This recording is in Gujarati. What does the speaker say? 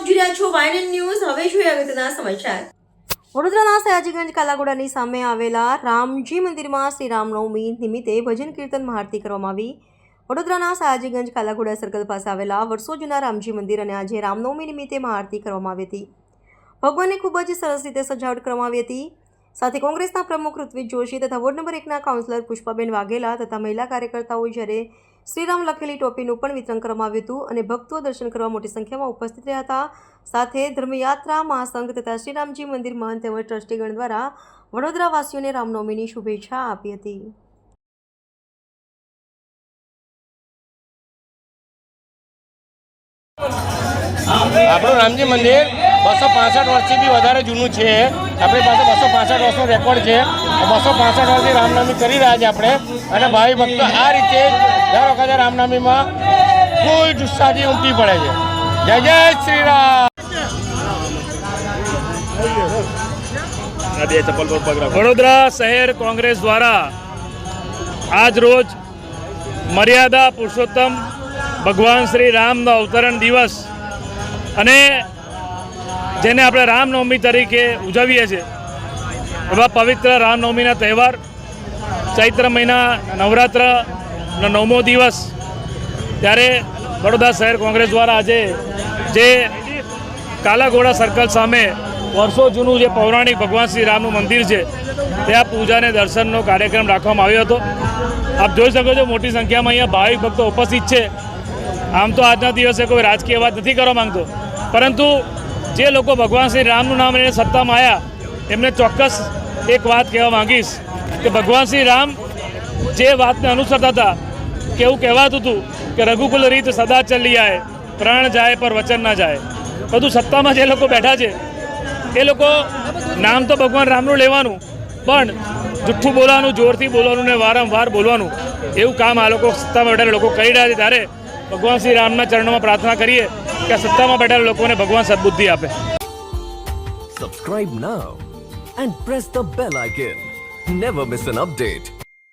આપ જોઈ રહ્યા છો વાયનન ન્યૂઝ। હવે જોઈએ અગત્યના સમાચાર। વડોદરાના સયાજીગંજ કાલાઘોડાની સામે આવેલા રામજી મંદિરમાં શ્રી રામનવમી નિમિત્તે ભજન કીર્તન મહાઆરતી કરવામાં આવી। વડોદરાના સયાજીગંજ કાલાઘોડા સર્કલ પાસે આવેલા વર્ષો જૂના રામજી મંદિર અને આજે રામનવમી નિમિત્તે મહાઆરતી કરવામાં આવી હતી। ભગવાનની ખૂબ જ સરસ રીતે સજાવટ કરવામાં આવી હતી। સાથે કોંગ્રેસના પ્રમુખ ઋત્વિજ જોશી તથા વોર્ડ નંબર 1ના કાઉન્સિલર પુષ્પાબેન વાઘેલા તથા મહિલા કાર્યકર્તાઓ જ્યારે શ્રીરામ લખેલી ટોપીનું પણ વિતરણ કરવામાં આવ્યું હતું અને ભક્તો દર્શન કરવા મોટી સંખ્યામાં ઉપસ્થિત રહ્યા હતા। સાથે ધર્મયાત્રા મહાસંઘ તથા શ્રીરામજી મંદિર મહંત તેમજ ટ્રસ્ટીગણ દ્વારા વડોદરાવાસીઓને રામનવમીની શુભેચ્છા આપી હતી। આપણું રામજી મંદિર 265 વર્ષથી બી વધારે જૂનું છે। આપણી પાસે 265 વર્ષનો રેકોર્ડ છે। 265 વર્ષથી રામનવમી કરી રહ્યા છે આપણે અને ભાવિ ભક્તો આ રીતે દર વખતે રામનવમીમાં ફૂલ જુસ્સાથી ઉમટી પડે છે। જય જય શ્રી રામ। વડોદરા શહેર કોંગ્રેસ દ્વારા આજ રોજ મર્યાદા પુરુષોત્તમ ભગવાન શ્રી રામનો અવતરણ દિવસ અને જેને આપણે રામનવમી તરીકે ઉજવીએ છીએ એવા પવિત્ર રામનવમીના તહેવાર ચૈત્ર મહિના નવરાત્રનો 9મો દિવસ ત્યારે વડોદરા શહેર કોંગ્રેસ દ્વારા આજે જે કાલાઘોડા સર્કલ સામે વર્ષો જૂનું જે પૌરાણિક ભગવાન શ્રી રામનું મંદિર છે ત્યાં પૂજા અને દર્શનનો કાર્યક્રમ રાખવામાં આવ્યો હતો। આપ જોઈ શકો છો મોટી સંખ્યામાં અહીંયા ભાવિક ભક્તો ઉપસ્થિત છે। આમ તો આજના દિવસે કોઈ રાજકીય વાત નથી કરવા માંગતો, પરંતુ જે લોકો ભગવાન શ્રી રામનું નામ લઈને સત્તામાં આવ્યા એમને ચોક્કસ એક વાત કહેવા માંગીશ કે ભગવાન શ્રી રામ જે વાતને અનુસરતા હતા કે એવું કહેવાતું હતું કે રઘુકુલ રીત સદા ચલી આય, પ્રાણ જાય પર વચન ના જાય। બધું સત્તામાં જે લોકો બેઠા છે એ લોકો નામ તો ભગવાન રામનું લેવાનું પણ જુઠ્ઠું બોલવાનું, જોરથી બોલવાનું ને વારંવાર બોલવાનું એવું કામ આ લોકો સત્તામાં બેઠેલા લોકો કરી રહ્યા છે। ત્યારે ભગવાન શ્રી રામના ચરણોમાં પ્રાર્થના કરીએ કે સત્તામાં બેઠેલા લોકોને ભગવાન સદબુદ્ધિ આપે। Subscribe now and press the bell icon. Never miss an update.